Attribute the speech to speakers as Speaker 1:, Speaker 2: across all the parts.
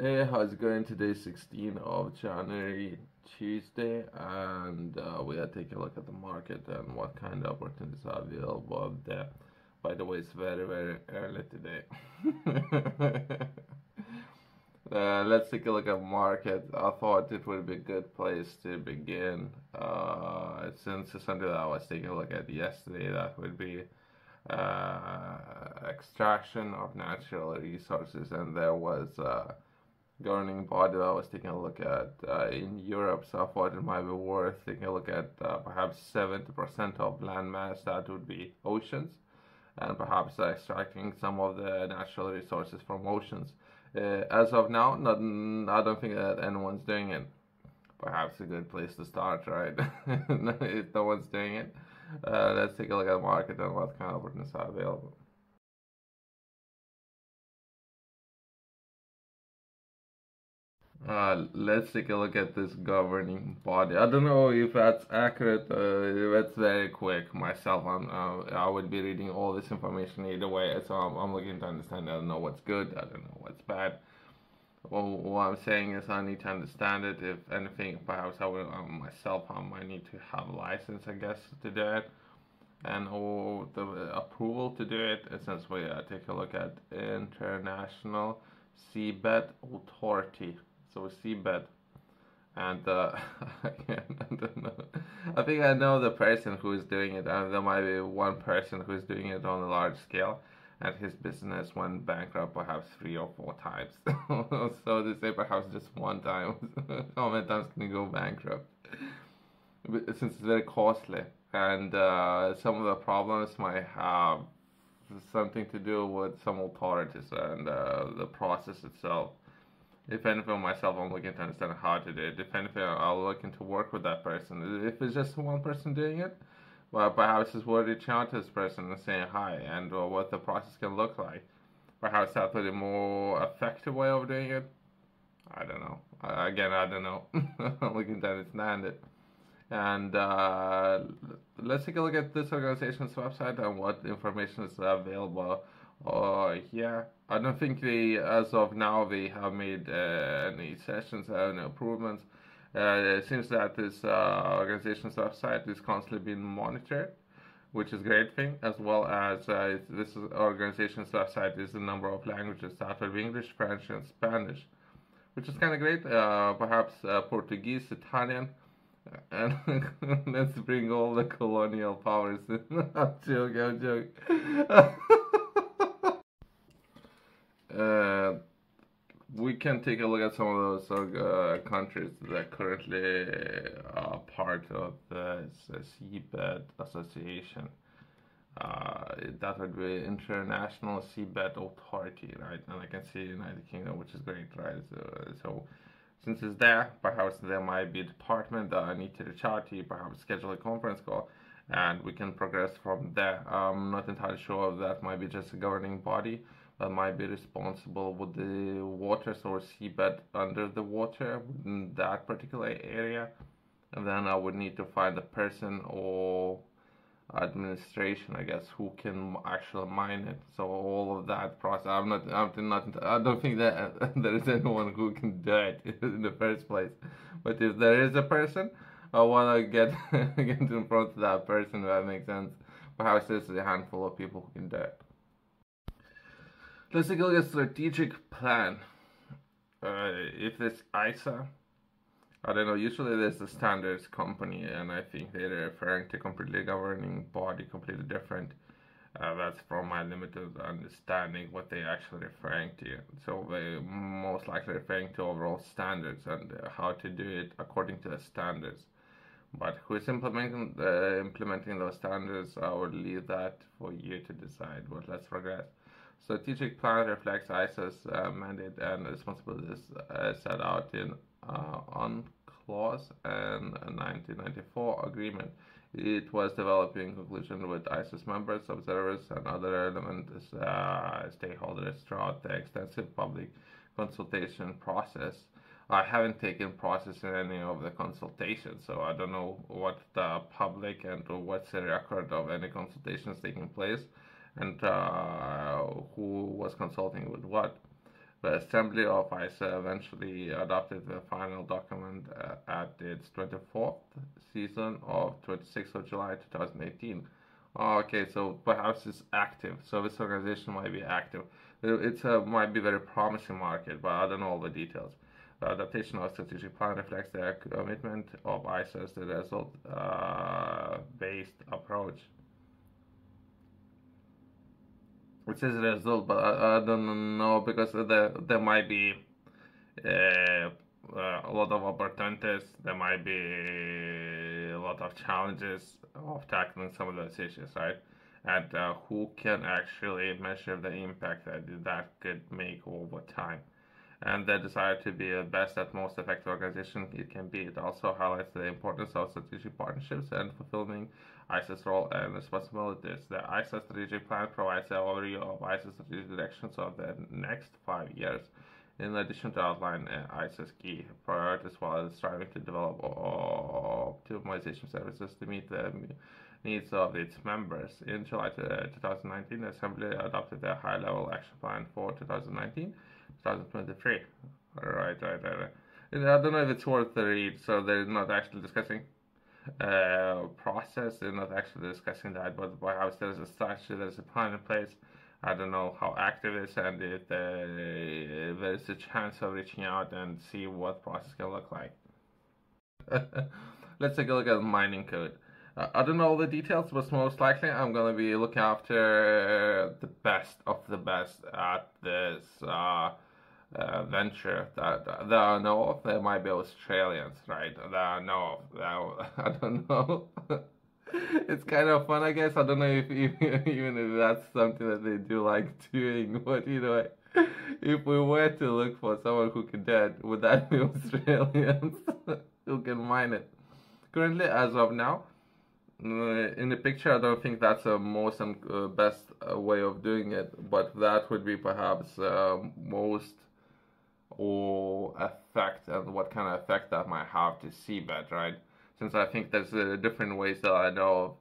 Speaker 1: Hey, how's it going? Today, 16th of January, Tuesday, and we are taking a look at the market and what kind of opportunities are available there. By the way, it's very, very early today. Let's take a look at market. I thought it would be a good place to begin. Since it's something that I was taking a look at yesterday, that would be extraction of natural resources, and there was governing body that I was taking a look at in Europe, so I thought it might be worth taking a look at perhaps 70% of land mass that would be oceans, and perhaps extracting some of the natural resources from oceans. As of now, I don't think that anyone's doing it. Perhaps a good place to start, right? If no one's doing it, let's take a look at the market and what kind of opportunities are available. Let's take a look at this governing body. I don't know if that's accurate. That's very quick. Myself, I would be reading all this information either way, so I'm looking to understand. I don't know what's good. I don't know what's bad. Well, what I'm saying is I need to understand it. If anything, perhaps I will myself. I might need to have a license, I guess, to do it, and or the approval to do it. Essentially, I take a look at International Seabed Authority. So Seabed, and again, I don't know. I think I know the person who is doing it, and there might be one person who is doing it on a large scale, and his business went bankrupt perhaps 3 or 4 times. So to say perhaps just one time, how many times can you go bankrupt? Since it's very costly, and some of the problems might have something to do with some authorities and the process itself. If anything, myself, I'm looking to understand how to do it. If anything, I'll looking to work with that person. If it's just one person doing it, well, perhaps it's worth reaching out to this person and saying hi and what the process can look like. Perhaps that's a more effective way of doing it. I don't know. Again, I don't know. I'm looking to understand it. And let's take a look at this organization's website and what information is available. Yeah, I don't think they, as of now, they have made any sessions and improvements. It seems that this organization's website is constantly being monitored, which is a great thing, as well as this organization's website is a number of languages that are English, French, and Spanish, which is kind of great. Perhaps Portuguese, Italian, and let's bring all the colonial powers in. I'm joking, I'm joking. uh, we can take a look at some of those countries that currently are part of the Seabed Association. That would be International Seabed Authority, right? And I can see United Kingdom, which is great, right? So since it's there, perhaps there might be a department that I need to reach out to, perhaps schedule a conference call, and we can progress from there. I'm not entirely sure if that might be just a governing body that might be responsible with the waters or seabed under the water in that particular area. And then I would need to find a person or administration, I guess, who can actually mine it. So all of that process, I don't think that there is anyone who can do it in the first place. But if there is a person, I want to get get in front of that person. If that makes sense. Perhaps there's a handful of people who can do it. Let's take a look at strategic plan. If this ISA, I don't know, usually there's the standards company, and I think they're referring to completely governing body, completely different. That's from my limited understanding what they're actually referring to. So they most likely referring to overall standards and how to do it according to the standards. But who is implementing those standards, I would leave that for you to decide. But let's progress. Strategic plan reflects ISA's mandate and responsibilities set out in UNCLOS and 1994 agreement. It was developed in conclusion with ISA's members, observers, and other relevant stakeholders throughout the extensive public consultation process. I haven't taken process in any of the consultations, so I don't know what the public and what's the record of any consultations taking place and who was consulting with what. The Assembly of ISA eventually adopted the final document at its 24th season of 26th of July 2018. Okay, so perhaps it's active. So this organization might be active. It's a might be very promising market, but I don't know all the details. The adaptation of strategic plan reflects their commitment of ISA as the result-based approach. It says result, but I don't know because there might be uh, a lot of opportunities. There might be a lot of challenges of tackling some of those issues, right? And who can actually measure the impact that could make over time? And the desire to be the best at most effective organization it can be. It also highlights the importance of strategic partnerships and fulfilling ISIS role and responsibilities. The ISIS strategic plan provides an overview of ISIS strategic directions of the next 5 years. In addition to outline ISIS key priorities while striving to develop optimization services to meet the needs of its members. In July 2019, the Assembly adopted a high-level action plan for 2019-2023. Right. And I don't know if it's worth the read, so they're not actually discussing process, they're not actually discussing that, but perhaps there's a structure, there's a plan in place. I don't know how active it is and if there's a chance of reaching out and see what process can look like. Let's take a look at mining code. I don't know all the details, but most likely I'm gonna be looking after the best of the best at this venture that I know of. There might be Australians, right? That I know of. I don't know. It's kind of fun, I guess. I don't know if even if that's something that they do like doing, but if we were to look for someone who could do it, would that be Australians who can mine it? Currently, as of now, in the picture, I don't think that's the most and best way of doing it, but that would be perhaps most or effect and what kind of effect that might have to seabed, right? Since I think there's different ways that I know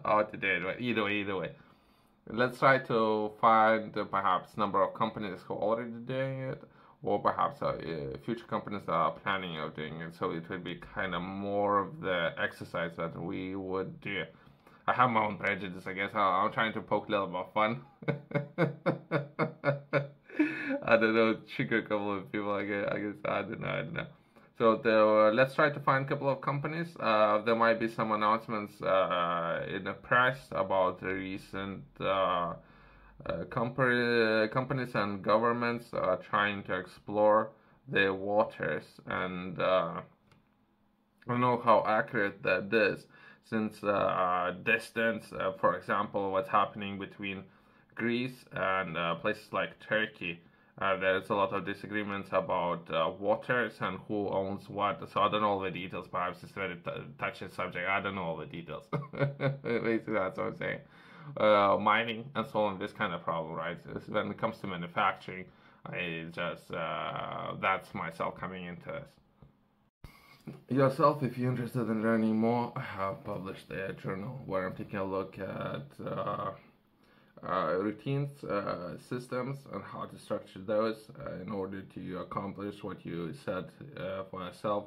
Speaker 1: how to do it, but either way. Let's try to find perhaps number of companies who are already doing it, or perhaps future companies that are planning of doing it. So it would be kind of more of the exercise that we would do. I have my own prejudice, I guess. I'm trying to poke a little bit of fun. I don't know, trigger a couple of people. I guess I don't know. So let's try to find a couple of companies. There might be some announcements in the press about the recent companies and governments trying to explore their waters, and I don't know how accurate that is, since distance, for example, what's happening between Greece and places like Turkey. There's a lot of disagreements about waters and who owns what. So I don't know all the details. Perhaps it's a very touchy subject. I don't know all the details. Basically, that's what I'm saying. Mining and solving this kind of problem, right? When it comes to manufacturing, I just that's myself coming into this. Yourself, if you're interested in learning more, I have published a journal where I'm taking a look at routines, systems, and how to structure those in order to accomplish what you set for yourself.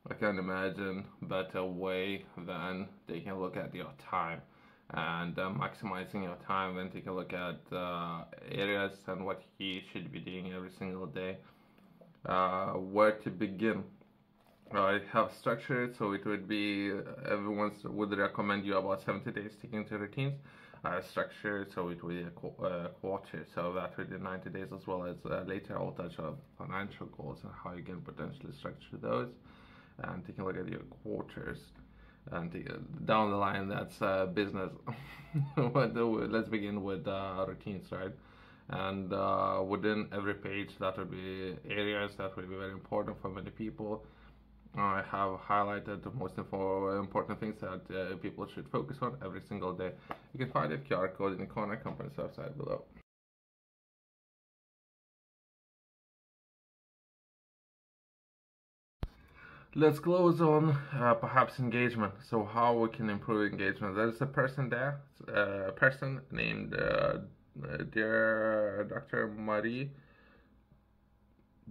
Speaker 1: I can't imagine a better way than taking a look at your time and maximizing your time than taking a look at areas and what you should be doing every single day. Where to begin? I have structured, so it would be everyone would recommend you about 70 days sticking to routines. Structure, so it will be a quarter, so that will be 90 days, as well as later I'll touch on financial goals and how you can potentially structure those, and taking a look at your quarters, and down the line that's business. But let's begin with routines, right? And within every page that would be areas that will be very important for many people. I have highlighted the most important things that people should focus on every single day. You can find a QR code in the corner company's website below. Let's close on perhaps engagement. So how we can improve engagement. There's a person there, a person named dear Dr. Marie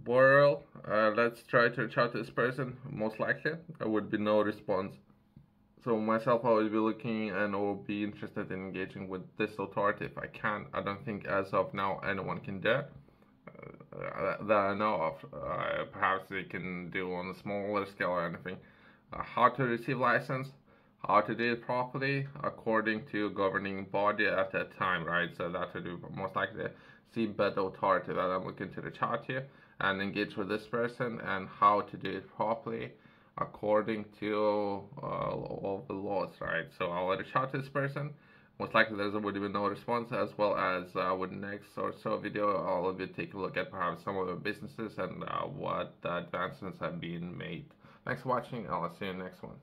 Speaker 1: Borrell, let's try to reach out to this person. Most likely, there would be no response. So myself, I would be looking and will be interested in engaging with this authority if I can. I don't think as of now anyone can do it. That I know of. Perhaps they can do on a smaller scale or anything. How to receive license, how to do it properly according to governing body at that time, right? So that would be most likely the Seabed authority that I'm looking to reach out to and engage with this person and how to do it properly according to all the laws, right? So I'll reach out to this person. Most likely there would be no response, as well as with next or so video I'll be take a look at perhaps some of the businesses and what advancements have been made. Thanks for watching. I'll see you in the next one.